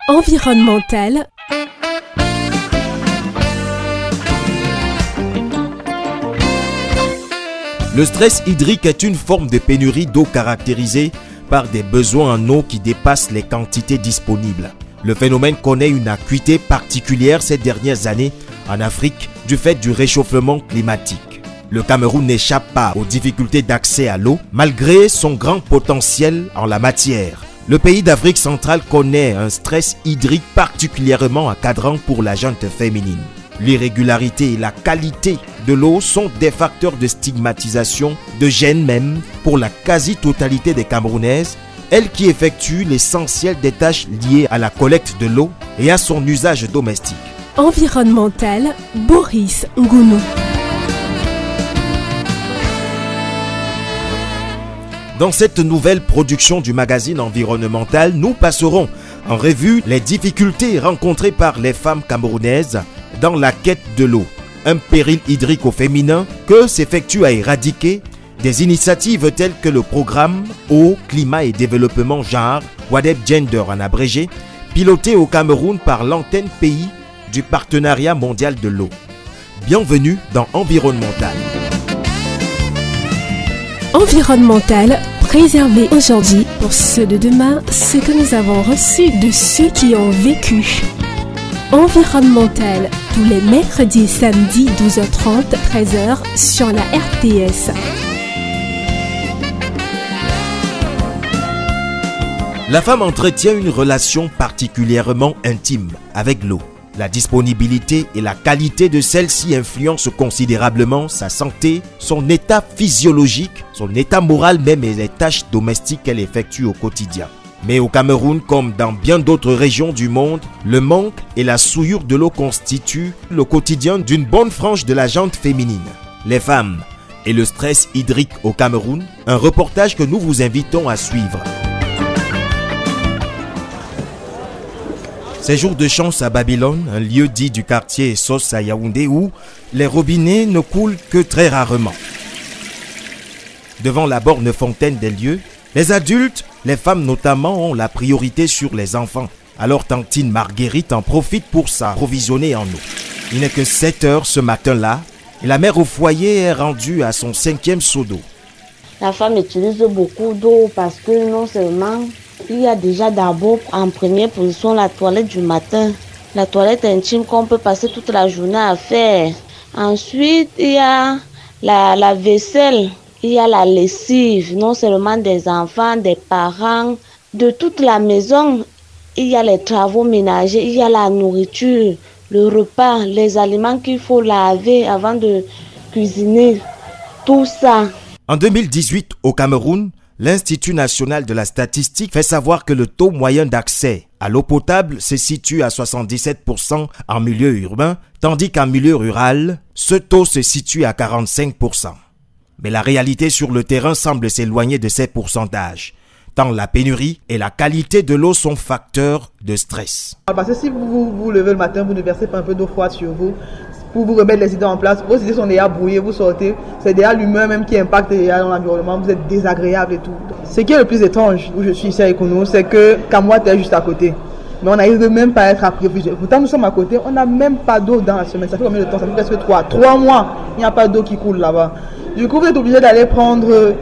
environnementale. Le stress hydrique est une forme de pénurie d'eau caractérisée par des besoins en eau qui dépassent les quantités disponibles. Le phénomène connaît une acuité particulière ces dernières années en Afrique du fait du réchauffement climatique. Le Cameroun n'échappe pas aux difficultés d'accès à l'eau malgré son grand potentiel en la matière. Le pays d'Afrique centrale connaît un stress hydrique particulièrement encadrant pour la gente féminine. L'irrégularité et la qualité de l'eau sont des facteurs de stigmatisation, de gêne même pour la quasi-totalité des Camerounaises, elles qui effectuent l'essentiel des tâches liées à la collecte de l'eau et à son usage domestique. Environnementale, Boris Ngounou. Dans cette nouvelle production du magazine environnemental, nous passerons en revue les difficultés rencontrées par les femmes camerounaises dans la quête de l'eau. Un péril hydrique au féminin que s'effectue à éradiquer des initiatives telles que le programme Eau, Climat et Développement Genre, WADEP Gender en abrégé, piloté au Cameroun par l'antenne pays du Partenariat mondial de l'eau. Bienvenue dans Environnemental. Environnemental, préserver aujourd'hui pour ceux de demain ce que nous avons reçu de ceux qui ont vécu. Environnemental, tous les mercredis et samedis 12h30, 13h sur la RTS. La femme entretient une relation particulièrement intime avec l'eau. La disponibilité et la qualité de celle-ci influencent considérablement sa santé, son état physiologique, son état moral même et les tâches domestiques qu'elle effectue au quotidien. Mais au Cameroun, comme dans bien d'autres régions du monde, le manque et la souillure de l'eau constituent le quotidien d'une bonne frange de la gente féminine. Les femmes et le stress hydrique au Cameroun, un reportage que nous vous invitons à suivre. Ces jours de chance à Babylone, un lieu dit du quartier Sos à Yaoundé où les robinets ne coulent que très rarement. Devant la borne fontaine des lieux, les adultes, les femmes notamment, ont la priorité sur les enfants. Alors tantine Marguerite en profite pour s'approvisionner en eau. Il n'est que 7 heures ce matin-là et la mère au foyer est rendue à son 5e seau d'eau. La femme utilise beaucoup d'eau parce que non seulement il y a déjà d'abord en première position la toilette du matin, la toilette intime qu'on peut passer toute la journée à faire. Ensuite, il y a la vaisselle, il y a la lessive, non seulement des enfants, des parents, de toute la maison. Il y a les travaux ménagers, il y a la nourriture, le repas, les aliments qu'il faut laver avant de cuisiner, tout ça. En 2018, au Cameroun, l'Institut national de la statistique fait savoir que le taux moyen d'accès à l'eau potable se situe à 77% en milieu urbain, tandis qu'en milieu rural, ce taux se situe à 45%. Mais la réalité sur le terrain semble s'éloigner de ces pourcentages, tant la pénurie et la qualité de l'eau sont facteurs de stress. Parce que si vous vous levez le matin, vous ne versez pas un peu d'eau froide sur vous, pour vous remettre les idées en place, vos idées sont déjà brouillées, vous sortez, c'est déjà l'humeur même qui impacte dans l'environnement, vous êtes désagréable et tout. Ce qui est le plus étrange où je suis ici à Econo, c'est que Kamouat est juste à côté. Mais on n'arrive même pas à être approvisionné. Pourtant nous sommes à côté, on n'a même pas d'eau dans la semaine. Ça fait combien de temps? Ça fait presque 3 mois, il n'y a pas d'eau qui coule là-bas. Du coup vous êtes obligé d'aller prendre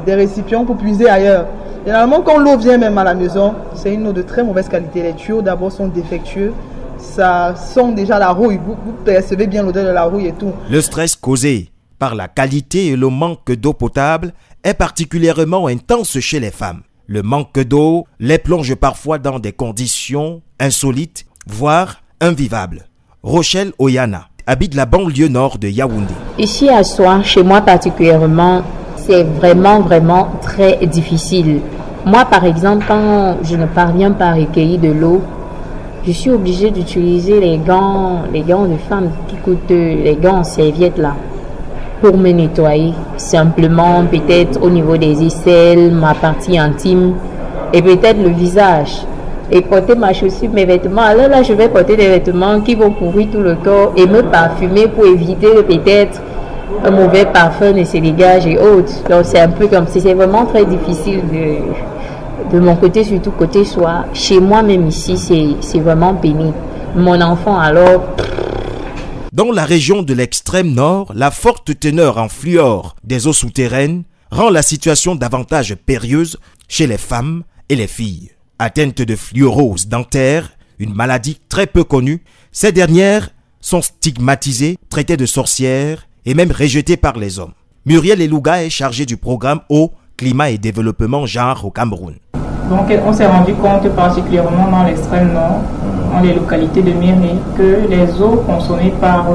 des récipients pour puiser ailleurs. Généralement quand l'eau vient même à la maison, c'est une eau de très mauvaise qualité. Les tuyaux d'abord sont défectueux. Ça sent déjà la rouille, vous percevez bien l'odeur de la rouille et tout. Le stress causé par la qualité et le manque d'eau potable est particulièrement intense chez les femmes. Le manque d'eau les plonge parfois dans des conditions insolites, voire invivables. Rochelle Oyana habite la banlieue nord de Yaoundé. Ici à Soin, chez moi particulièrement, c'est vraiment très difficile. Moi par exemple, quand je ne parviens pas à recueillir de l'eau, je suis obligée d'utiliser les gants de femmes qui coûtent, les gants en serviette là, pour me nettoyer. Simplement, peut-être au niveau des aisselles, ma partie intime et peut-être le visage. Et porter ma chaussure, mes vêtements. Alors là, je vais porter des vêtements qui vont couvrir tout le corps et me parfumer pour éviter que peut-être un mauvais parfum ne se dégage et autres. Donc c'est un peu comme si c'est vraiment très difficile de mon côté, surtout côté soir, chez moi même ici, c'est vraiment pénible. Mon enfant alors... Dans la région de l'extrême nord, la forte teneur en fluor des eaux souterraines rend la situation davantage périlleuse chez les femmes et les filles. Atteintes de fluorose dentaire, une maladie très peu connue, ces dernières sont stigmatisées, traitées de sorcières et même rejetées par les hommes. Muriel Elouga est chargée du programme Eau, Climat et Développement Genre au Cameroun. Donc on s'est rendu compte particulièrement dans l'extrême nord, dans les localités de Miri, que les eaux consommées par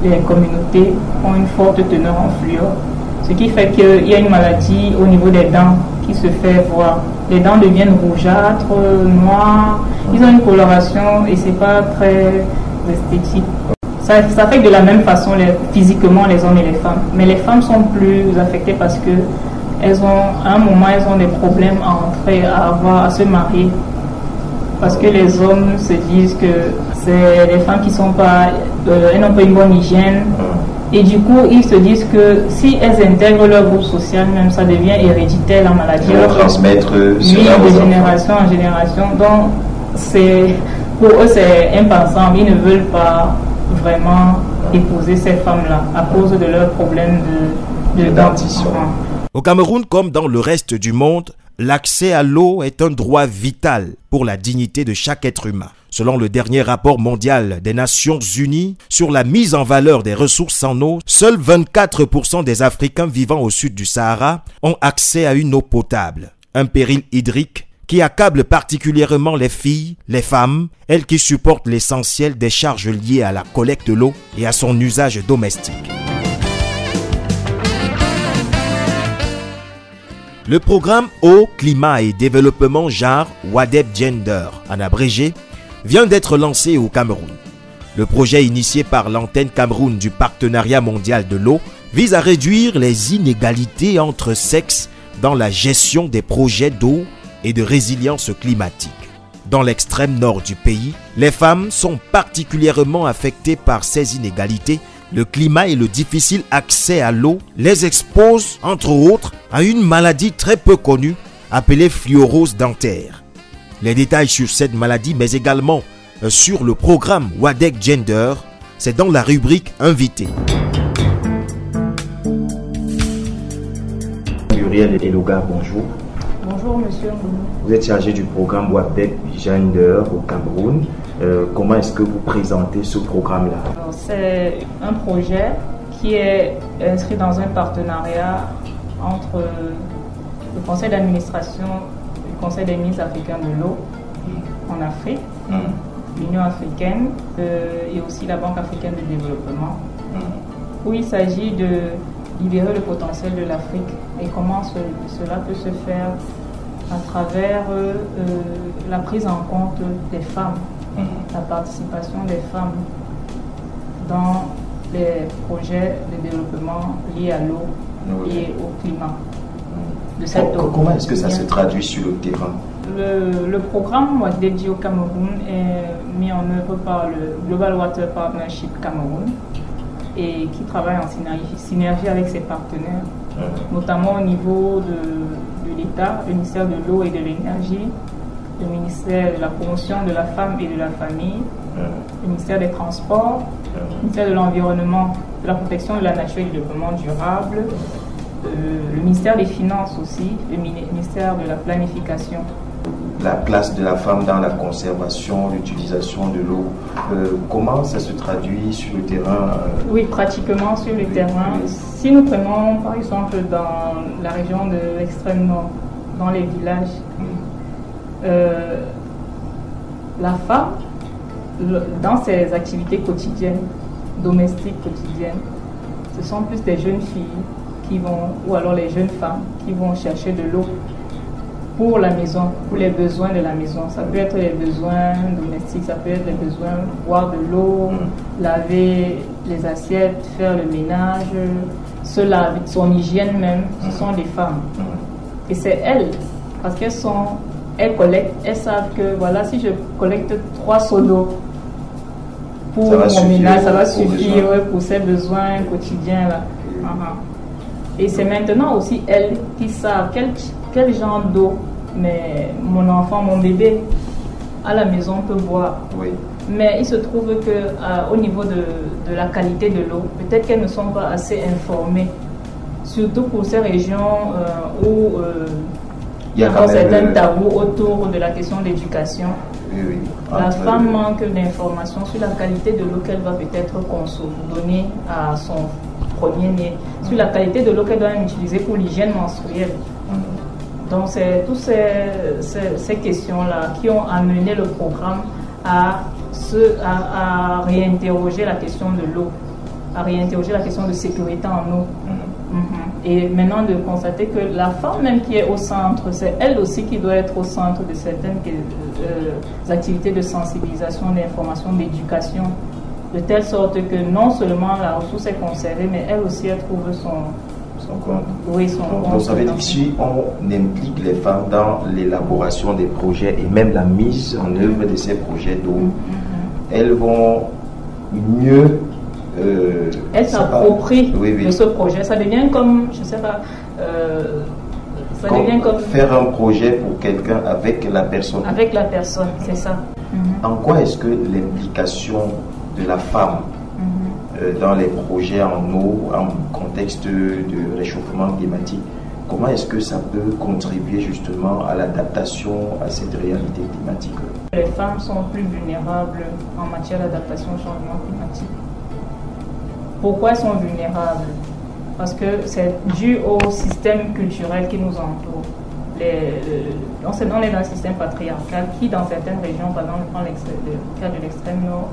les communautés ont une forte teneur en fluor. Ce qui fait qu'il y a une maladie au niveau des dents qui se fait voir. Les dents deviennent rougeâtres, noires, ils ont une coloration et c'est pas très esthétique. Ça affecte de la même façon physiquement les hommes et les femmes. Mais les femmes sont plus affectées parce que à un moment, elles ont des problèmes à se marier. Parce que les hommes se disent que c'est les femmes qui sont pas, elles n'ont pas une bonne hygiène. Et du coup, ils se disent que si elles intègrent leur groupe social, même ça devient héréditaire, la maladie. Ils vont transmettre de génération en génération. Donc, pour eux, c'est impensable. Ils ne veulent pas vraiment épouser ces femmes-là à cause de leurs problèmes de dentition. Au Cameroun, comme dans le reste du monde, l'accès à l'eau est un droit vital pour la dignité de chaque être humain. Selon le dernier rapport mondial des Nations Unies sur la mise en valeur des ressources en eau, seuls 24% des Africains vivant au sud du Sahara ont accès à une eau potable. Un péril hydrique qui accable particulièrement les filles, les femmes, elles qui supportent l'essentiel des charges liées à la collecte de l'eau et à son usage domestique. Le programme Eau, Climat et Développement Genre, WADEP Gender, en abrégé, vient d'être lancé au Cameroun. Le projet initié par l'antenne Cameroun du Partenariat mondial de l'eau vise à réduire les inégalités entre sexes dans la gestion des projets d'eau et de résilience climatique. Dans l'extrême nord du pays, les femmes sont particulièrement affectées par ces inégalités. Le climat et le difficile accès à l'eau les exposent, entre autres, à une maladie très peu connue appelée fluorose dentaire. Les détails sur cette maladie, mais également sur le programme WADEP Gender, c'est dans la rubrique Invité. Muriel Elouga, bonjour. Bonjour monsieur. Vous êtes chargé du programme WADEP Gender au Cameroun. Comment est-ce que vous présentez ce programme-là? C'est un projet qui est inscrit dans un partenariat entre le conseil d'administration et le conseil des ministres africains de l'eau en Afrique, l'Union africaine et aussi la Banque africaine de développement, où il s'agit de libérer le potentiel de l'Afrique et comment cela peut se faire à travers la prise en compte des femmes, la participation des femmes dans les projets de développement liés à l'eau et au climat. Comment est-ce que ça se traduit sur le terrain? Le programme WADEP au Cameroun est mis en œuvre par le Global Water Partnership Cameroun et qui travaille en synergie avec ses partenaires, notamment au niveau de l'État, le ministère de l'eau et de l'énergie, le ministère de la promotion de la femme et de la famille, le ministère des Transports, le ministère de l'Environnement, de la protection de la nature et du développement durable, le ministère des Finances aussi, le ministère de la Planification. La place de la femme dans la conservation, l'utilisation de l'eau, comment ça se traduit sur le terrain? Oui, pratiquement sur le terrain. Si nous prenons par exemple dans la région de l'extrême nord, dans les villages, la femme, dans ses activités quotidiennes, domestiques quotidiennes, ce sont plus des jeunes filles qui vont, ou alors les jeunes femmes qui vont chercher de l'eau pour la maison, pour les besoins de la maison. Ça peut être les besoins domestiques, ça peut être les besoins boire de l'eau, laver les assiettes, faire le ménage, se laver, son hygiène même. Ce sont des femmes. Et c'est elles, parce elles collectent, elles savent que voilà, si je collecte 3 seaux d'eau pour mon ménage, ça va suffire pour ses besoins quotidiens là. Et c'est maintenant aussi elles qui savent quel genre d'eau mais mon enfant, mon bébé, à la maison peut boire. Oui. Mais il se trouve qu'au niveau de la qualité de l'eau, peut-être qu'elles ne sont pas assez informées, surtout pour ces régions où il y a certains tabous autour de la question de l'éducation. Oui. La femme manque d'informations sur la qualité de l'eau qu'elle va peut-être donner à son premier-né, sur la qualité de l'eau qu'elle doit utiliser pour l'hygiène menstruelle. Donc c'est toutes ces questions-là qui ont amené le programme à réinterroger la question de l'eau, à réinterroger la question de sécurité en eau. Et maintenant de constater que la femme même qui est au centre, c'est elle aussi qui doit être au centre de certaines activités de sensibilisation, d'information, d'éducation, de telle sorte que non seulement la ressource est conservée, mais elle aussi elle trouve son compte. Oui, son compte. Donc ça veut dire que si on implique les femmes dans l'élaboration des projets et même la mise en œuvre de ces projets d'eau, elles vont mieux elle s'approprie de ce projet. Ça devient comme, je sais pas, ça devient comme faire un projet pour quelqu'un avec la personne. Avec la personne, c'est ça. En quoi est-ce que l'implication de la femme dans les projets en eau, en contexte de réchauffement climatique, comment est-ce que ça peut contribuer justement à l'adaptation à cette réalité climatique? Les femmes sont plus vulnérables en matière d'adaptation au changement climatique. Pourquoi elles sont vulnérables? Parce que c'est dû au système culturel qui nous entoure. On est dans un système patriarcal qui, dans certaines régions, par exemple, dans le cas de l'extrême nord,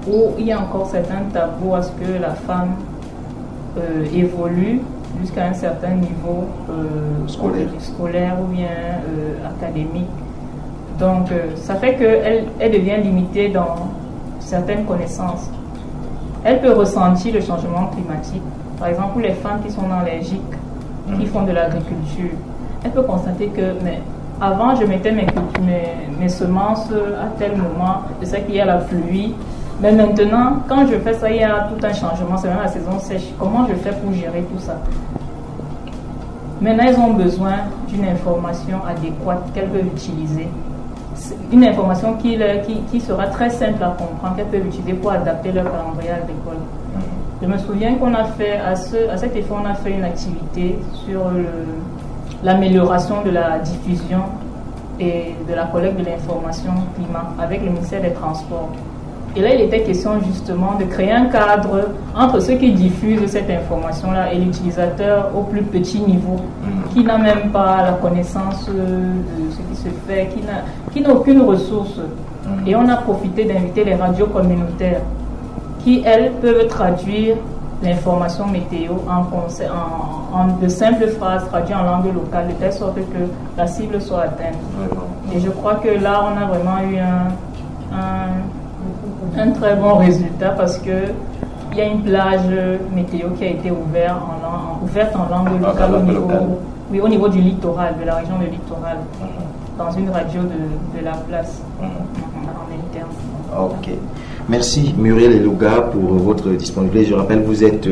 où il y a encore certains tabous à ce que la femme évolue jusqu'à un certain niveau scolaire ou bien académique. Donc, ça fait qu'elle devient limitée dans certaines connaissances. Elle peut ressentir le changement climatique. Par exemple, pour les femmes qui sont dans les GIC, qui font de l'agriculture, elle peut constater que avant, je mettais mes semences à tel moment, je sais qu'il y a la pluie, mais maintenant, quand je fais ça, il y a tout un changement, c'est même la saison sèche. Comment je fais pour gérer tout ça? Maintenant, elles ont besoin d'une information adéquate qu'elles peuvent utiliser. Une information qui sera très simple à comprendre, qu'elles peuvent utiliser pour adapter leur calendrier à l'école. Je me souviens qu'on a fait, à cet effet, on a fait une activité sur l'amélioration de la diffusion et de la collecte de l'information climat avec le ministère des Transports. Et là, il était question justement de créer un cadre entre ceux qui diffusent cette information-là et l'utilisateur au plus petit niveau, qui n'a même pas la connaissance de ce qui se fait, qui n'a aucune ressource. Et on a profité d'inviter les radios communautaires qui, elles, peuvent traduire l'information météo en de simples phrases traduites en langue locale, de telle sorte que la cible soit atteinte. Et je crois que là, on a vraiment eu un très bon résultat parce que il y a une plage météo qui a été ouverte en langue locale au niveau du littoral, de la région du littoral, dans une radio de la place, en interne. Ok. Merci Muriel Elouga pour votre disponibilité. Je rappelle, vous êtes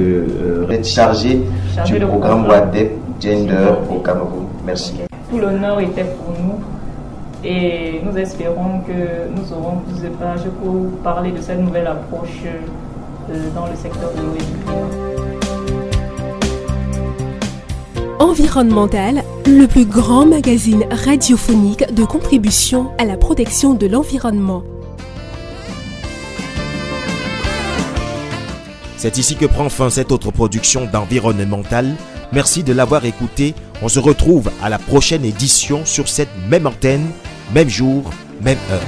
chargée du programme WADEP Gender au Cameroun. Merci. Tout l'honneur était pour nous. Et nous espérons que nous aurons plus de pages pour parler de cette nouvelle approche dans le secteur de l'eau. Environnemental, le plus grand magazine radiophonique de contribution à la protection de l'environnement. C'est ici que prend fin cette autre production d'Environnemental. Merci de l'avoir écouté. On se retrouve à la prochaine édition sur cette même antenne, même jour, même heure.